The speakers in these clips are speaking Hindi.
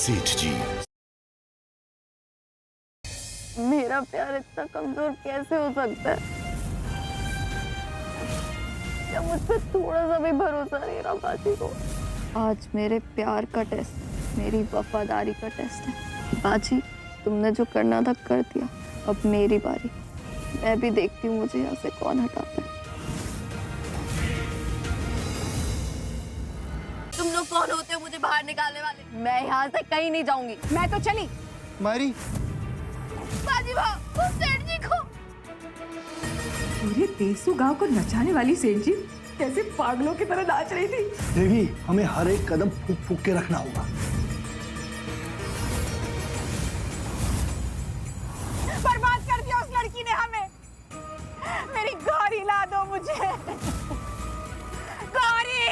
सेठ जी। मेरा प्यार इतना कमजोर कैसे हो सकता है? क्या मुझ पे थोड़ा सा भी भरोसा नहीं रहा बाजी को? आज मेरे प्यार का टेस्ट, मेरी वफादारी का टेस्ट है। बाजी, तुमने जो करना था कर दिया, अब मेरी बारी। मैं भी देखती हूँ मुझे यहाँ से कौन हटाता है। तुम लोग कौन होते हो मुझे बाहर निकालने वाले? मैं यहाँ से कहीं नहीं जाऊंगी। मैं तो चली। मारी, बाजी भाव, उस सेठ जी को। पूरे देसू गांव को नचाने वाली सेठ जी कैसे पागलों की तरह नाच रही थी। देवी, हमें हर एक कदम फूक फूक के रखना होगा। बर्बाद कर दिया उस लड़की ने हमें। मेरी गौरी ला दो मुझे, गौरी।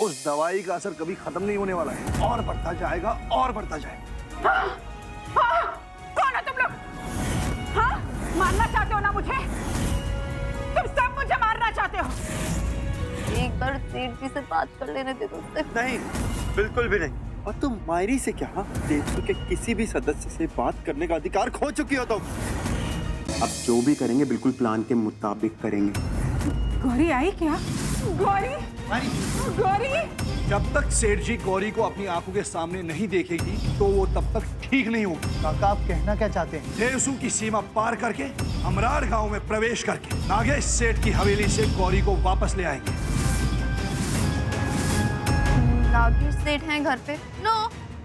उस दवाई का असर कभी खत्म नहीं होने वाला है, और बढ़ता जाएगा और बढ़ता जाएगा। कौन हो तुम लोग? हाँ, मारना चाहते हो ना मुझे? तुम सब मुझे मारना चाहते हो। एक बार सेठ जी से बात कर लेने दे दो। नहीं, बिल्कुल भी नहीं। और तुम मायरी से क्या, देशु के किसी भी सदस्य से बात करने का अधिकार खो चुकी हो तुम। अब जो भी करेंगे बिल्कुल प्लान के मुताबिक करेंगे। गौरी आई क्या? गौरी, गौरी। जब तक सेठ जी गौरी को अपनी आंखों के सामने नहीं देखेगी तो वो तब तक ठीक नहीं होगी। काका, आप कहना क्या चाहते हैं? देवसू की सीमा पार करके हमरार गांव में प्रवेश करके नागेश सेठ की हवेली से गौरी को वापस ले आएंगे। नागेश सेठ हैं घर पे? No,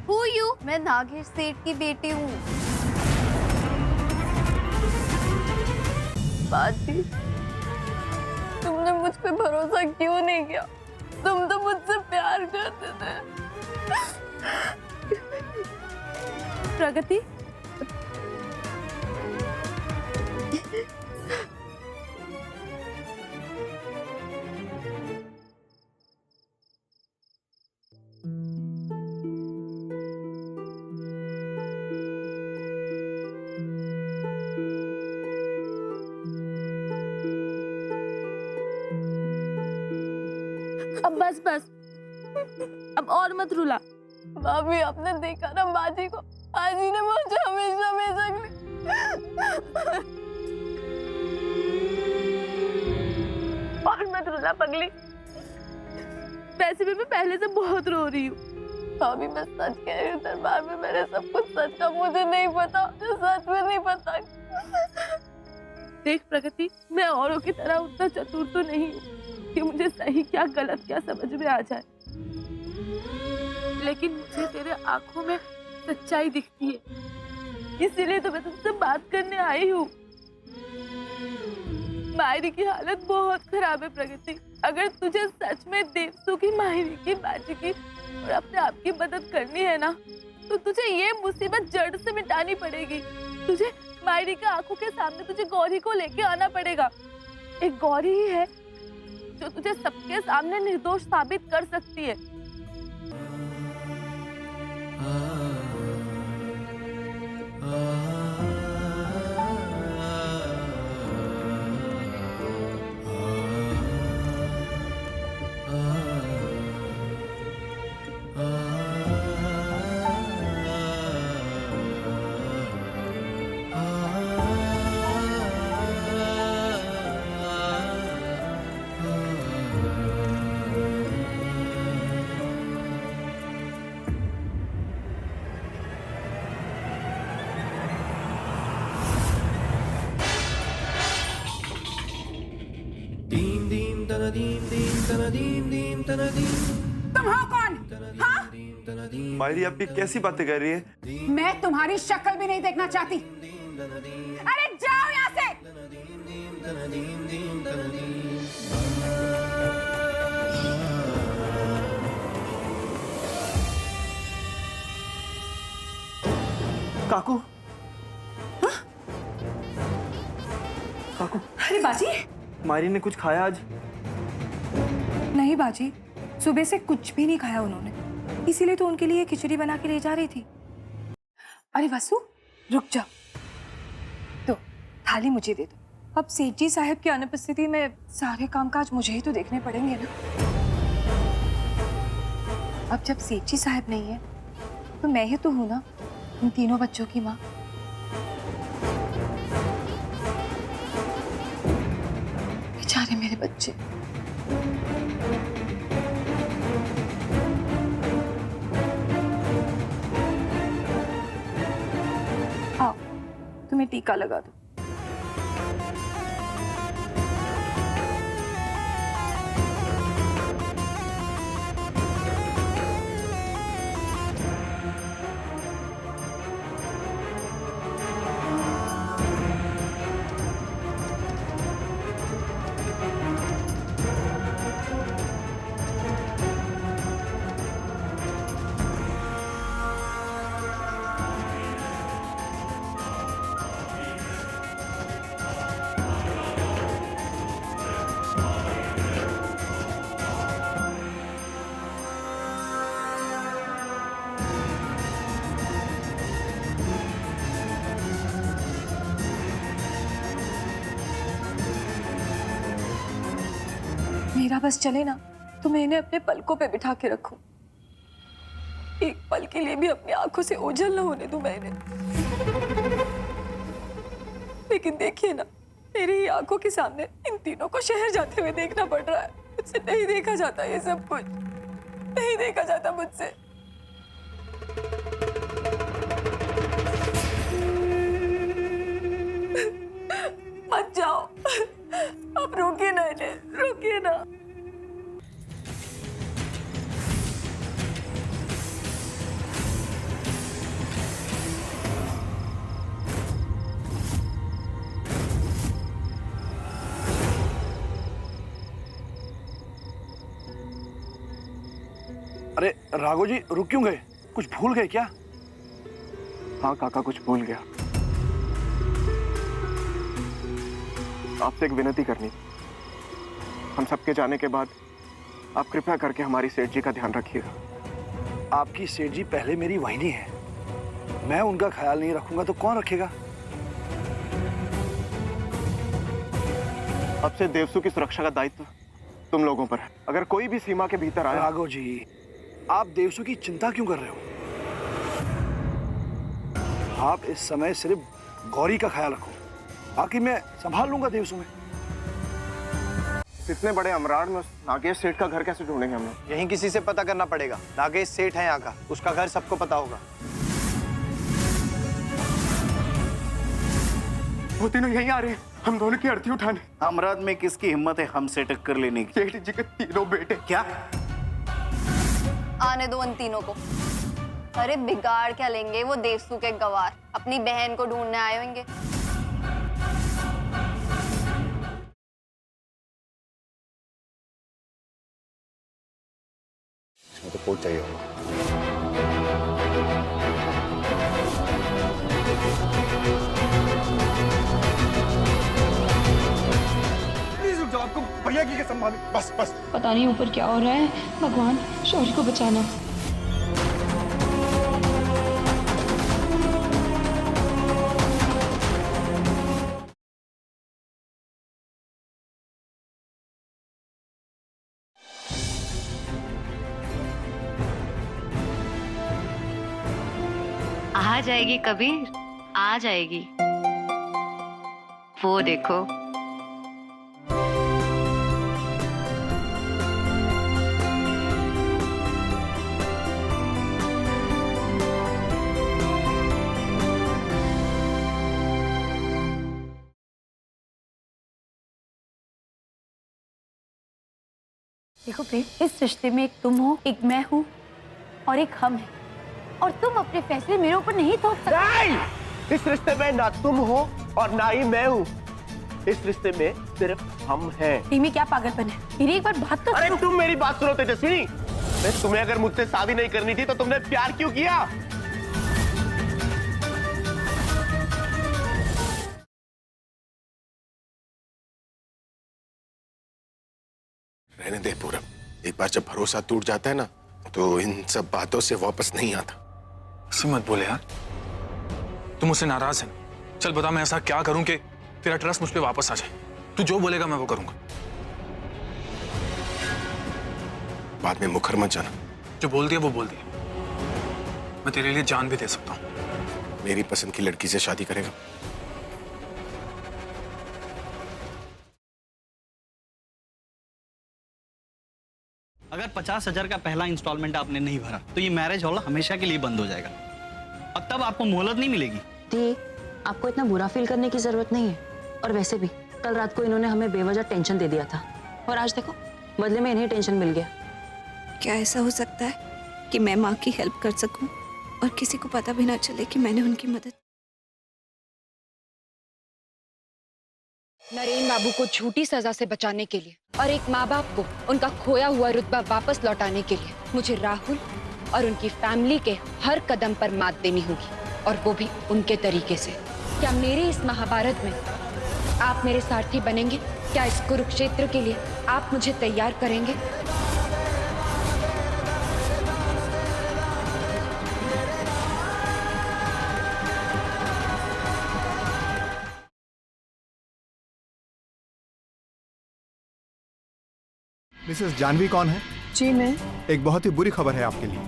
who you? मैं नागेश सेठ की बेटी हूँ। बाजी, तुमने मुझ पे भरोसा क्यों नहीं किया? तुम तो मुझसे प्यार करते थे। प्रगति, अब बस बस, अब और मत रुला। भाभी, आपने देखा ना बाजी को? बाजी ने मुझे हमेशा हमेशा और मत रुला पगली। वैसे भी मैं पहले से बहुत रो रही हूँ। भाभी, मैं सच कह रही हूँ, दरबार में मैंने सब कुछ सच का मुझे नहीं पता, जो सच में नहीं पता। देख प्रगति, मैं औरों की तरह उतना चतुर तो नहीं हूँ कि मुझे सही क्या गलत क्या समझ में आ जाए, लेकिन मुझे तेरे आंखों में सच्चाई दिखती है, इसीलिए तो मैं तुमसे बात करने आई हूँ। मायरी की हालत बहुत खराब है प्रगति। अगर तुझे सच में देवसू की, मायरी की, बाजी की और अपने आप की मदद करनी है ना, तो तुझे ये मुसीबत जड़ से मिटानी पड़ेगी। तुझे मायरी के आंखों के सामने तुझे गौरी को लेके आना पड़ेगा। एक गौरी ही है जो तुझे सबके सामने निर्दोष साबित कर सकती है। तुम हो कौन? हाँ? मायरी अब भी कैसी बातें कर रही है? मैं तुम्हारी शक्ल भी नहीं देखना चाहती। अरे जाओ यहाँ से। काकू, काकू। अरे बाजी, मायरी ने कुछ खाया आज? नहीं बाजी, सुबह से कुछ भी नहीं खाया उन्होंने, इसीलिए तो उनके लिए खिचड़ी बना के ले जा रही थी। अरे वसु, रुक जा, तो थाली मुझे दे दो। अब सेठ जी साहब की अनुपस्थिति में सारे कामकाज मुझे ही तो देखने पड़ेंगे ना। अब जब सेठी साहब नहीं है तो मैं ही तो हूं ना इन तीनों बच्चों की माँ। बेचारे मेरे बच्चे। आओ तुम्हें टीका लगा दो। मेरा बस चले ना तो मैं इन्हें अपने पलकों पे बिठा के रखूं। एक पल के लिए भी अपनी आंखों से ओझल न होने दूं मैं इन्हें। लेकिन देखिए ना, मेरी ही आंखों के सामने इन तीनों को शहर जाते हुए देखना पड़ रहा है। मुझसे नहीं देखा जाता ये सब कुछ, नहीं देखा जाता मुझसे। मत जाओ, अब रोकिए ना इन्हें, रोकिए ना। अरे राघव जी, रुक क्यों गए? कुछ भूल गए क्या? हाँ काका, कुछ भूल गया। आपसे एक विनती करनी थी। हम सबके जाने के बाद आप कृपया करके हमारी सेठ जी का ध्यान रखिएगा। आपकी सेठ जी पहले मेरी वहीनी है, मैं उनका ख्याल नहीं रखूंगा तो कौन रखेगा? अब से देवसू की सुरक्षा का दायित्व तुम लोगों पर है। अगर कोई भी सीमा के भीतर आया। राघव जी, आप देवसू की चिंता क्यों कर रहे हो? आप इस समय सिर्फ गौरी का ख्याल रखो, बाकी मैं संभाल लूंगा देवसू में। इतने बड़े अमराड़ में नागेश सेठ का घर कैसे ढूंढेंगे हम लोग? यहीं किसी से पता करना पड़ेगा। नागेश सेठ है यहाँ का, उसका घर सबको पता होगा। वो तीनों यहीं आ रहे हैं, हम दोनों की अर्थी उठाने। अमराद में किसकी हिम्मत है हमसे टक्कर लेने की? सेठ जी के तीनों बेटे। क्या? आने दो उन तीनों को। अरे बिगाड़ क्या लेंगे वो देवसू के गवार, अपनी बहन को ढूंढने आए होंगे। तो कोट चाहिए होगा। प्लीज रुक जाओ, आपको भैया की कसम मालूम। बस बस। पता नहीं ऊपर क्या हो रहा है। भगवान शौर्य को बचाना। आ जाएगी कबीर, आ जाएगी। वो देखो। देखो प्रेम, इस रिश्ते में एक तुम हो, एक मैं हूँ और एक हम है, और तुम अपने फैसले मेरे ऊपर नहीं थोप सकते। नहीं! इस रिश्ते में ना तुम हो और ना ही मैं हूँ। इस रिश्ते में सिर्फ हम हैं। में क्या पागलपन है? मेरी एक बार बात तो अरे तुम मेरी बात सुनो तेजस्विनी। तुम्हें अगर मुझसे शादी नहीं करनी थी तो तुमने प्यार क्यों किया? रहने दे पूरब, एक बार जब भरोसा टूट जाता है ना तो इन सब बातों से वापस नहीं आता। ऐसे मत बोले यार, तुम मुझसे नाराज है। चल बता, मैं ऐसा क्या करूं कि तेरा ट्रस्ट मुझ पे वापस आ जाए? तू जो बोलेगा मैं वो करूंगा। बाद में मुखर मत जाना, जो बोल दिया वो बोल दिया। मैं तेरे लिए जान भी दे सकता हूँ। मेरी पसंद की लड़की से शादी करेगा? अगर 50,000 का पहला इंस्टॉलमेंट आपने नहीं भरा तो ये मैरिज हॉल हमेशा के लिए बंद हो जाएगा। अब तब आपको मोहलत नहीं मिलेगी। देख, आपको इतना बुरा फील करने की जरूरत नहीं है। और वैसे भी कल रात को इन्होंने हमें बेवजह टेंशन दे दिया था और आज देखो बदले में इन्हें टेंशन मिल गया। क्या ऐसा हो सकता है कि मैं माँ की हेल्प कर सकूं और किसी को पता भी ना चले कि मैंने उनकी मदद? नरेन बाबू को झूठी सजा से बचाने के लिए और एक माँ बाप को उनका खोया हुआ रुतबा वापस लौटाने के लिए मुझे राहुल और उनकी फैमिली के हर कदम पर मात देनी होगी, और वो भी उनके तरीके से। क्या मेरे इस महाभारत में आप मेरे सारथी बनेंगे? क्या इस कुरुक्षेत्र के लिए आप मुझे तैयार करेंगे? मिसेस जानवी कौन है? जी मैं। एक बहुत ही बुरी खबर है आपके लिए।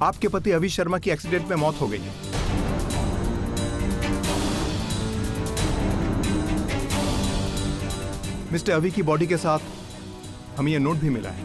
आपके पति अभी शर्मा की एक्सीडेंट में मौत हो गई है। मिस्टर अभी की बॉडी के साथ हमें यह नोट भी मिला है।